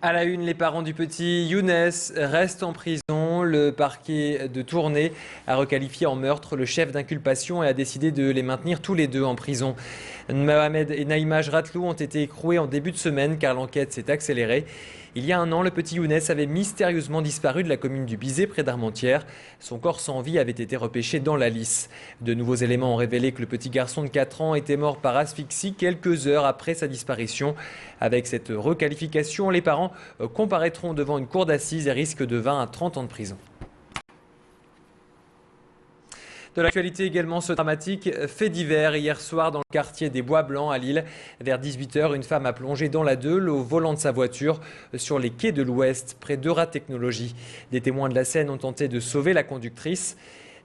À la une, les parents du petit Younes restent en prison. Le parquet de Tournai a requalifié en meurtre le chef d'inculpation et a décidé de les maintenir tous les deux en prison. Mohamed et Naïma Ratlou ont été écroués en début de semaine car l'enquête s'est accélérée. Il y a un an, le petit Younes avait mystérieusement disparu de la commune du Bizet près d'Armentières. Son corps sans vie avait été repêché dans la Lys. De nouveaux éléments ont révélé que le petit garçon de 4 ans était mort par asphyxie quelques heures après sa disparition. Avec cette requalification, les parents comparaîtront devant une cour d'assises et risquent de 20 à 30 ans de prison. De l'actualité également, ce dramatique fait divers. Hier soir, dans le quartier des Bois Blancs à Lille, vers 18h, une femme a plongé dans la Deule au volant de sa voiture sur les quais de l'Ouest, près d'Eura Technologies. Des témoins de la scène ont tenté de sauver la conductrice,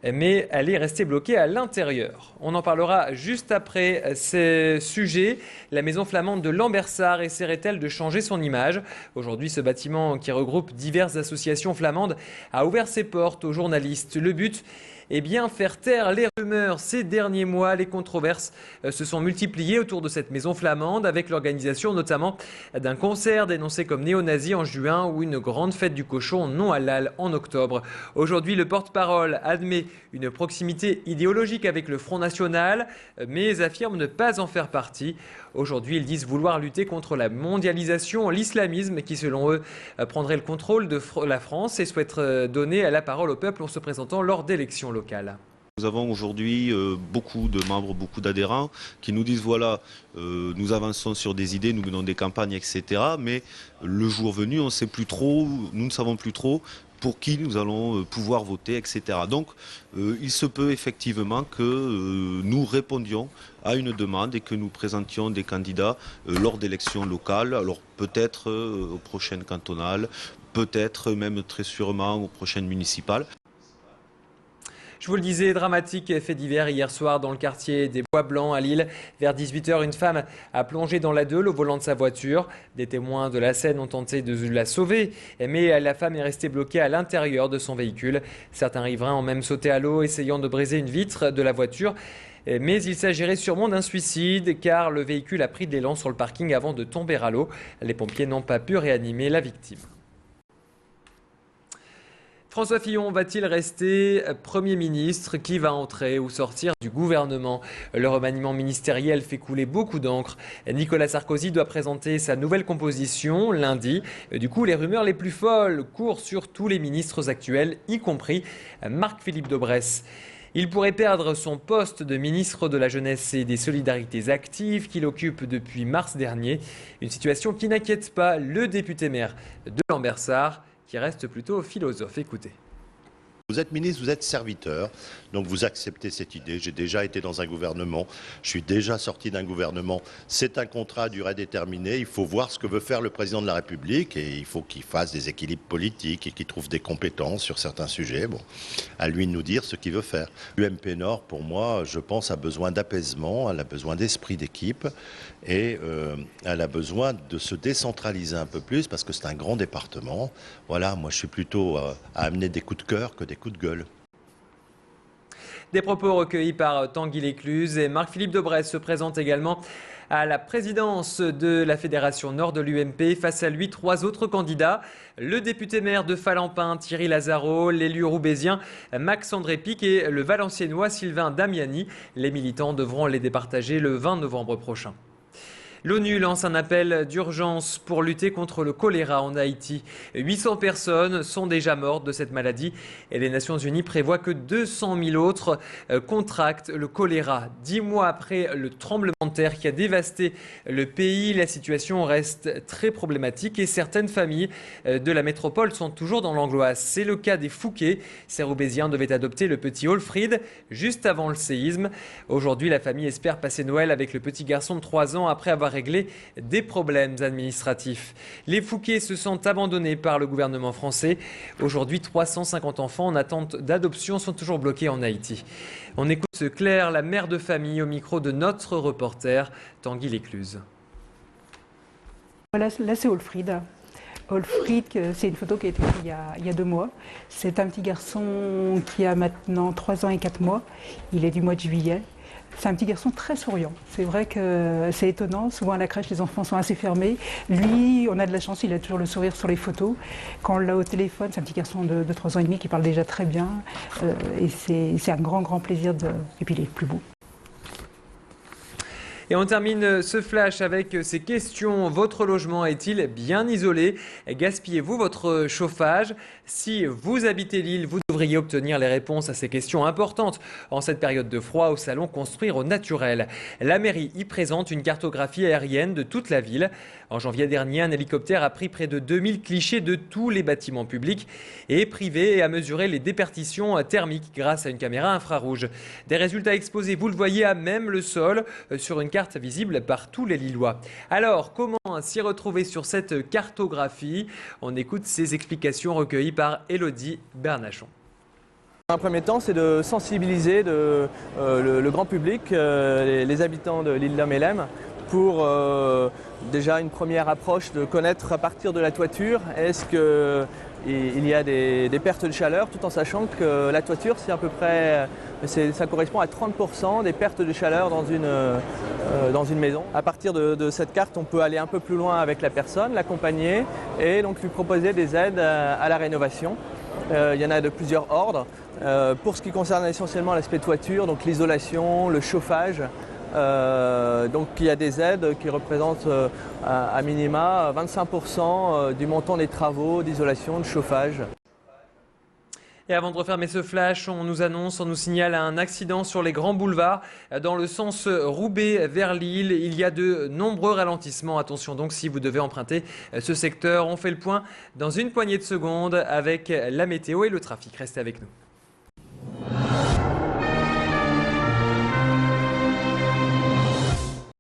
mais elle est restée bloquée à l'intérieur. On en parlera juste après ce sujet. La maison flamande de Lambersart essaierait-elle de changer son image? Aujourd'hui, ce bâtiment qui regroupe diverses associations flamandes a ouvert ses portes aux journalistes. Le but est bien faire taire les rumeurs. Ces derniers mois, les controverses se sont multipliées autour de cette maison flamande, avec l'organisation notamment d'un concert dénoncé comme néo-nazi en juin ou une grande fête du cochon non halal en octobre. Aujourd'hui, le porte-parole admet une proximité idéologique avec le Front National, mais affirme ne pas en faire partie. Aujourd'hui, ils disent vouloir lutter contre la mondialisation, l'islamisme qui, selon eux, prendrait le contrôle de la France et souhaite donner la parole au peuple en se présentant lors d'élections locales. Nous avons aujourd'hui beaucoup de membres, beaucoup d'adhérents qui nous disent voilà, nous avançons sur des idées, nous menons des campagnes, etc. Mais le jour venu, on ne sait plus trop, nous ne savons plus trop pour qui nous allons pouvoir voter, etc. Donc il se peut effectivement que nous répondions à une demande et que nous présentions des candidats lors d'élections locales, alors peut-être aux prochaines cantonales, peut-être même très sûrement aux prochaines municipales. Je vous le disais, dramatique fait divers hier soir dans le quartier des Bois Blancs à Lille. Vers 18h, une femme a plongé dans la Deule au volant de sa voiture. Des témoins de la scène ont tenté de la sauver, mais la femme est restée bloquée à l'intérieur de son véhicule. Certains riverains ont même sauté à l'eau, essayant de briser une vitre de la voiture. Mais il s'agirait sûrement d'un suicide, car le véhicule a pris de l'élan sur le parking avant de tomber à l'eau. Les pompiers n'ont pas pu réanimer la victime. François Fillon va-t-il rester Premier ministre? Qui va entrer ou sortir du gouvernement? Le remaniement ministériel fait couler beaucoup d'encre. Nicolas Sarkozy doit présenter sa nouvelle composition lundi. Du coup, les rumeurs les plus folles courent sur tous les ministres actuels, y compris Marc-Philippe Daubresse. Il pourrait perdre son poste de ministre de la Jeunesse et des Solidarités actives qu'il occupe depuis mars dernier. Une situation qui n'inquiète pas le député maire de Lambersart, qui reste plutôt philosophe. Écoutez. Vous êtes ministre, vous êtes serviteur, donc vous acceptez cette idée. J'ai déjà été dans un gouvernement, je suis déjà sorti d'un gouvernement. C'est un contrat à durée déterminée, il faut voir ce que veut faire le président de la République et il faut qu'il fasse des équilibres politiques et qu'il trouve des compétences sur certains sujets. Bon, à lui de nous dire ce qu'il veut faire. L'UMP Nord, pour moi, je pense, a besoin d'apaisement, elle a besoin d'esprit d'équipe et elle a besoin de se décentraliser un peu plus parce que c'est un grand département. Voilà, moi je suis plutôt à amener des coups de cœur que des coups de gueule. Des propos recueillis par Tanguy Lécluse et Marc-Philippe Daubresse se présente également à la présidence de la Fédération Nord de l'UMP. Face à lui, 3 autres candidats. Le député maire de Falampin, Thierry Lazaro, l'élu roubaisien Max-André Pic et le valenciennois Sylvain Damiani. Les militants devront les départager le 20 novembre prochain. L'ONU lance un appel d'urgence pour lutter contre le choléra en Haïti. 800 personnes sont déjà mortes de cette maladie et les Nations Unies prévoient que 200 000 autres contractent le choléra. 10 mois après le tremblement de terre qui a dévasté le pays, la situation reste très problématique et certaines familles de la métropole sont toujours dans l'angoisse. C'est le cas des Fouquet. Ces Roubaisiens devaient adopter le petit Olfried juste avant le séisme. Aujourd'hui, la famille espère passer Noël avec le petit garçon de 3 ans après avoir régler des problèmes administratifs. Les Fouquet se sentent abandonnés par le gouvernement français. Aujourd'hui, 350 enfants en attente d'adoption sont toujours bloqués en Haïti. On écoute Claire, la mère de famille, au micro de notre reporter Tanguy Lécluse. Voilà, là c'est Olfried. Olfried, c'est une photo qui a été prise il y a 2 mois. C'est un petit garçon qui a maintenant 3 ans et 4 mois. Il est du mois de juillet. C'est un petit garçon très souriant. C'est vrai que c'est étonnant. Souvent à la crèche, les enfants sont assez fermés. Lui, on a de la chance, il a toujours le sourire sur les photos. Quand on l'a au téléphone, c'est un petit garçon de 3 ans et demi qui parle déjà très bien. Et c'est un grand plaisir. Et puis il est plus beau. Et on termine ce flash avec ces questions. Votre logement est-il bien isolé? Gaspillez-vous votre chauffage? Si vous habitez Lille, vous devriez obtenir les réponses à ces questions importantes en cette période de froid au salon Construire au naturel. La mairie y présente une cartographie aérienne de toute la ville. En janvier dernier, un hélicoptère a pris près de 2000 clichés de tous les bâtiments publics et privés et a mesuré les déperditions thermiques grâce à une caméra infrarouge. Des résultats exposés, vous le voyez, à même le sol sur une carte visible par tous les Lillois. Alors, comment s'y retrouver sur cette cartographie? On écoute ces explications recueillies par Élodie Bernachon. Dans un premier temps, c'est de sensibiliser le grand public, les habitants de l'île d'Amélème, pour déjà une première approche de connaître à partir de la toiture, est-ce qu'il y a des pertes de chaleur, tout en sachant que la toiture, c'est à peu près, ça correspond à 30% des pertes de chaleur dans une maison. À partir de cette carte, on peut aller un peu plus loin avec la personne, l'accompagner et donc lui proposer des aides à la rénovation. Il y en a de plusieurs ordres. Pour ce qui concerne essentiellement l'aspect toiture, donc l'isolation, le chauffage, donc il y a des aides qui représentent à minima 25% du montant des travaux d'isolation, de chauffage. Et avant de refermer ce flash, on nous signale un accident sur les grands boulevards dans le sens Roubaix vers Lille. Il y a de nombreux ralentissements. Attention donc si vous devez emprunter ce secteur. On fait le point dans une poignée de secondes avec la météo et le trafic. Restez avec nous.